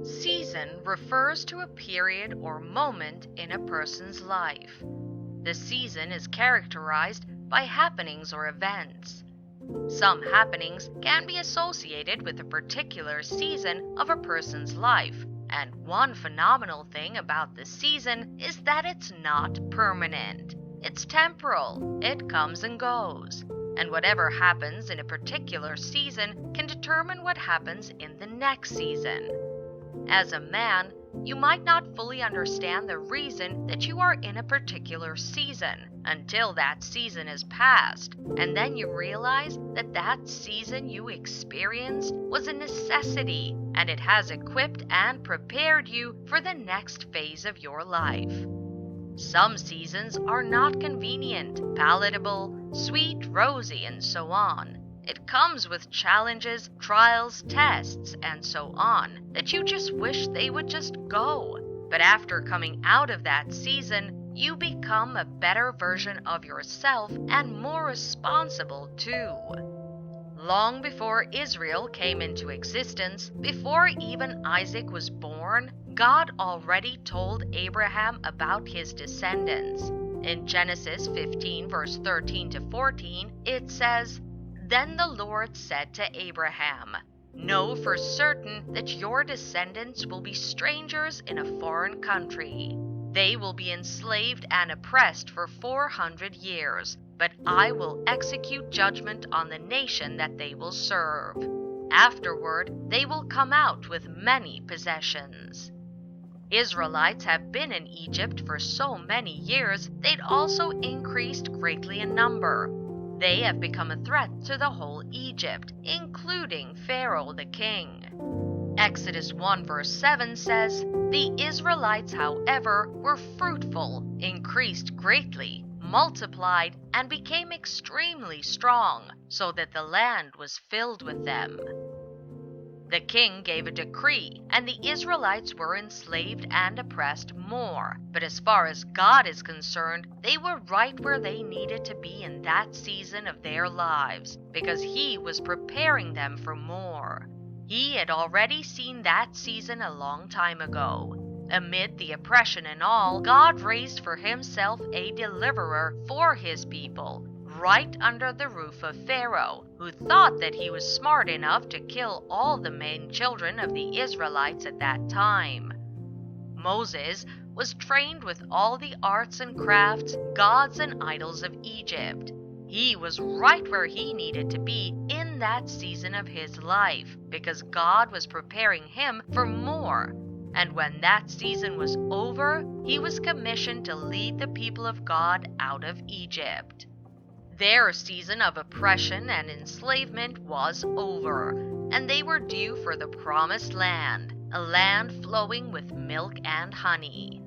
Season refers to a period or moment in a person's life. The season is characterized by happenings or events. Some happenings can be associated with a particular season of a person's life, and one phenomenal thing about this season is that it's not permanent. It's temporal, it comes and goes, and whatever happens in a particular season can determine what happens in the next season. As a man, you might not fully understand the reason that you are in a particular season until that season is past, and then you realize that that season you experienced was a necessity and it has equipped and prepared you for the next phase of your life. Some seasons are not convenient, palatable, sweet, rosy, and so on. It comes with challenges, trials, tests, and so on that you just wish they would just go. But after coming out of that season, you become a better version of yourself and more responsible too. Long before Israel came into existence, before even Isaac was born, God already told Abraham about his descendants. In Genesis 15, verse 13 to 14, it says, "Then the Lord said to Abraham, 'Know for certain that your descendants will be strangers in a foreign country. They will be enslaved and oppressed for 400 years, but I will execute judgment on the nation that they will serve. Afterward, they will come out with many possessions.'" Israelites have been in Egypt for so many years, they'd also increased greatly in number. They have become a threat to the whole Egypt, including Pharaoh the king. Exodus 1 verse 7 says, "The Israelites, however, were fruitful, increased greatly, multiplied, and became extremely strong, so that the land was filled with them." The king gave a decree, and the Israelites were enslaved and oppressed more. But as far as God is concerned, they were right where they needed to be in that season of their lives, because He was preparing them for more. He had already seen that season a long time ago. Amid the oppression and all, God raised for Himself a deliverer for His people, right under the roof of Pharaoh, who thought that he was smart enough to kill all the men children of the Israelites at that time. Moses was trained with all the arts and crafts, gods and idols of Egypt. He was right where he needed to be in that season of his life, because God was preparing him for more. And when that season was over, he was commissioned to lead the people of God out of Egypt. Their season of oppression and enslavement was over, and they were due for the promised land, a land flowing with milk and honey.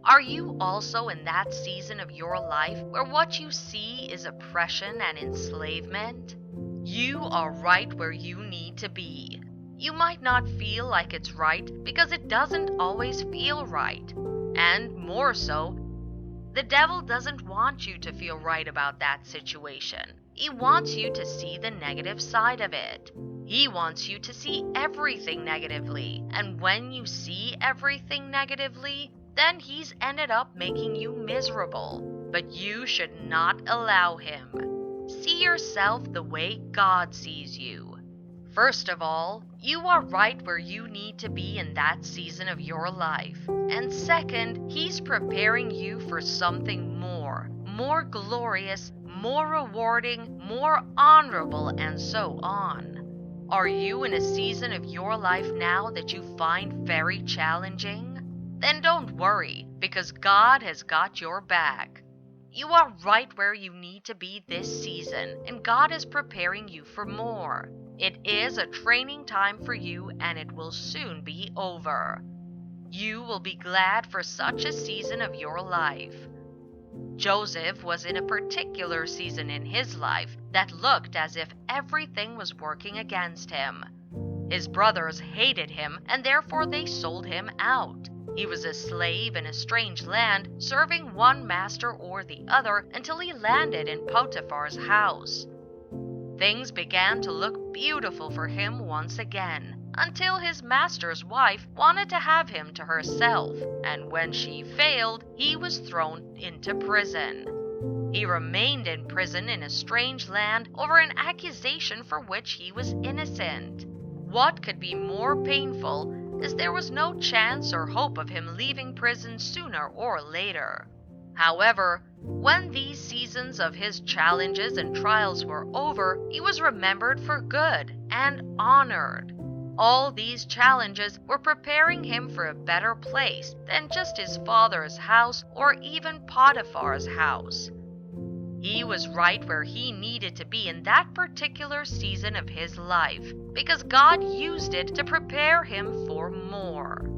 Are you also in that season of your life where what you see is oppression and enslavement? You are right where you need to be. You might not feel like it's right because it doesn't always feel right. And more so, the devil doesn't want you to feel right about that situation. He wants you to see the negative side of it. He wants you to see everything negatively. And when you see everything negatively, then he's ended up making you miserable. But you should not allow him. See yourself the way God sees you. First of all, you are right where you need to be in that season of your life. And second, He's preparing you for something more glorious, more rewarding, more honorable, and so on. Are you in a season of your life now that you find very challenging? Then don't worry, because God has got your back. You are right where you need to be this season, and God is preparing you for more. It is a training time for you, and it will soon be over. You will be glad for such a season of your life. Joseph was in a particular season in his life that looked as if everything was working against him. His brothers hated him, and therefore they sold him out. He was a slave in a strange land, serving one master or the other until he landed in Potiphar's house. Things began to look beautiful for him once again, until his master's wife wanted to have him to herself, and when she failed, he was thrown into prison. He remained in prison in a strange land over an accusation for which he was innocent. What could be more painful is there was no chance or hope of him leaving prison sooner or later. However, when these seasons of his challenges and trials were over, he was remembered for good and honored. All these challenges were preparing him for a better place than just his father's house or even Potiphar's house. He was right where he needed to be in that particular season of his life, because God used it to prepare him for more.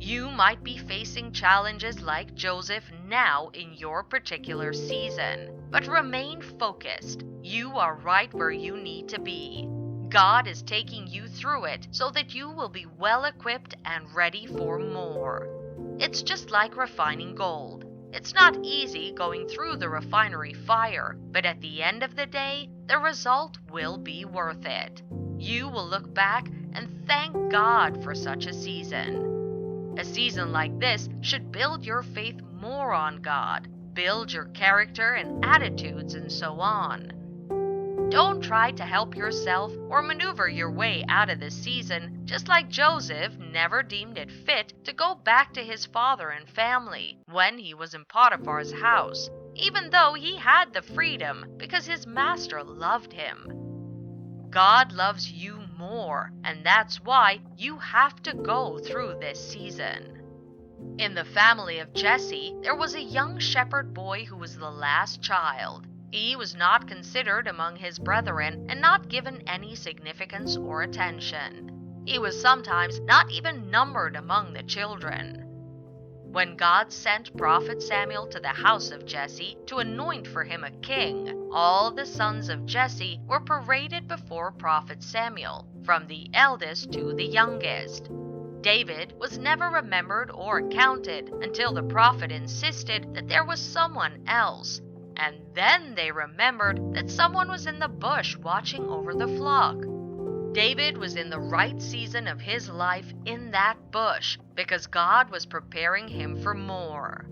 You might be facing challenges like Joseph now in your particular season, but remain focused. You are right where you need to be. God is taking you through it so that you will be well equipped and ready for more. It's just like refining gold. It's not easy going through the refinery fire, but at the end of the day, the result will be worth it. You will look back and thank God for such a season. A season like this should build your faith more on God, build your character and attitudes, and so on. Don't try to help yourself or maneuver your way out of this season, just like Joseph never deemed it fit to go back to his father and family when he was in Potiphar's house, even though he had the freedom because his master loved him. God loves you more, and that's why you have to go through this season. In the family of Jesse, there was a young shepherd boy who was the last child. He was not considered among his brethren and not given any significance or attention. He was sometimes not even numbered among the children. When God sent prophet Samuel to the house of Jesse to anoint for him a king, all the sons of Jesse were paraded before prophet Samuel, from the eldest to the youngest. David was never remembered or counted until the prophet insisted that there was someone else. And then they remembered that someone was in the bush watching over the flock. David was in the right season of his life in that bush because God was preparing him for more.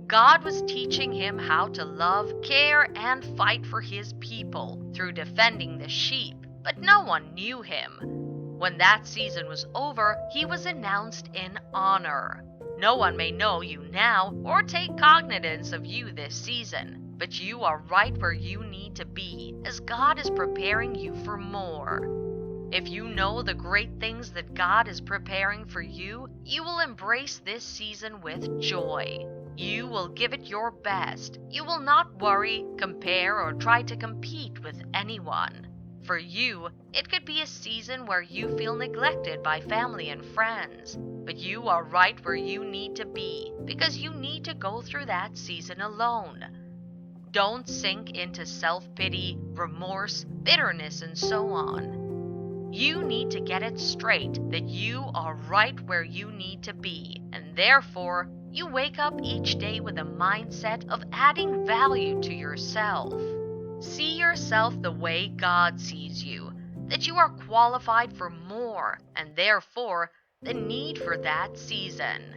God was teaching him how to love, care, and fight for his people through defending the sheep, but no one knew him. When that season was over, he was announced in honor. No one may know you now or take cognizance of you this season, but you are right where you need to be as God is preparing you for more. If you know the great things that God is preparing for you, you will embrace this season with joy. You will give it your best. You will not worry, compare, or try to compete with anyone. For you, it could be a season where you feel neglected by family and friends, but you are right where you need to be because you need to go through that season alone. Don't sink into self-pity, remorse, bitterness, and so on. You need to get it straight that you are right where you need to be, and therefore, you wake up each day with a mindset of adding value to yourself. See yourself the way God sees you, that you are qualified for more, and therefore, the need for that season.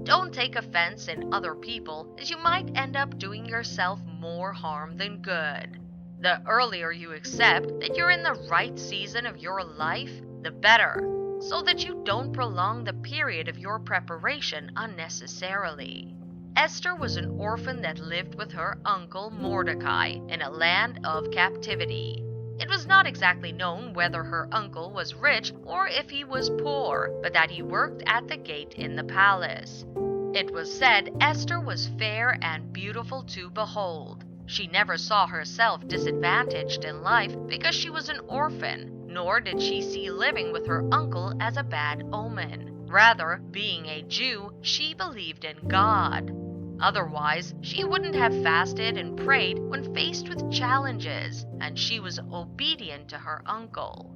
Don't take offense in other people, as you might end up doing yourself more harm than good. The earlier you accept that you're in the right season of your life, the better, so that you don't prolong the period of your preparation unnecessarily. Esther was an orphan that lived with her uncle Mordecai in a land of captivity. It was not exactly known whether her uncle was rich or if he was poor, but that he worked at the gate in the palace. It was said Esther was fair and beautiful to behold. She never saw herself disadvantaged in life because she was an orphan, nor did she see living with her uncle as a bad omen. Rather, being a Jew, she believed in God. Otherwise, she wouldn't have fasted and prayed when faced with challenges, and she was obedient to her uncle.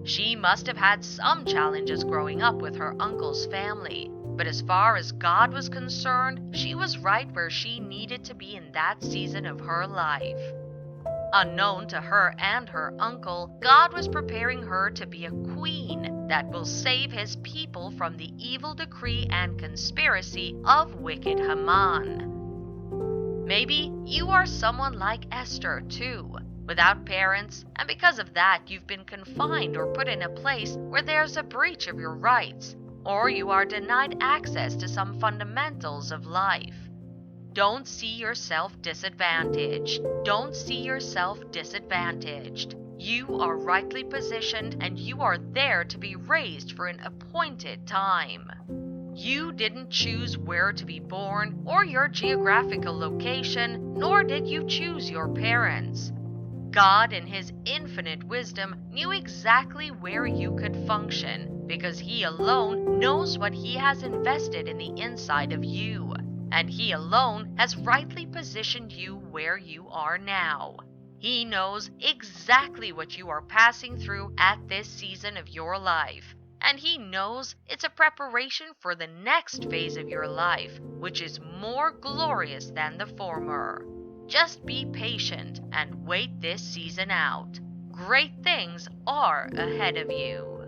She must have had some challenges growing up with her uncle's family, but as far as God was concerned, she was right where she needed to be in that season of her life. Unknown to her and her uncle, God was preparing her to be a queen that will save his people from the evil decree and conspiracy of wicked Haman. Maybe you are someone like Esther, too, without parents, and because of that you've been confined or put in a place where there's a breach of your rights, or you are denied access to some fundamentals of life. Don't see yourself disadvantaged. Don't see yourself disadvantaged. You are rightly positioned and you are there to be raised for an appointed time. You didn't choose where to be born or your geographical location, nor did you choose your parents. God, in His infinite wisdom, knew exactly where you could function because He alone knows what He has invested in the inside of you. And He alone has rightly positioned you where you are now. He knows exactly what you are passing through at this season of your life. And He knows it's a preparation for the next phase of your life, which is more glorious than the former. Just be patient and wait this season out. Great things are ahead of you.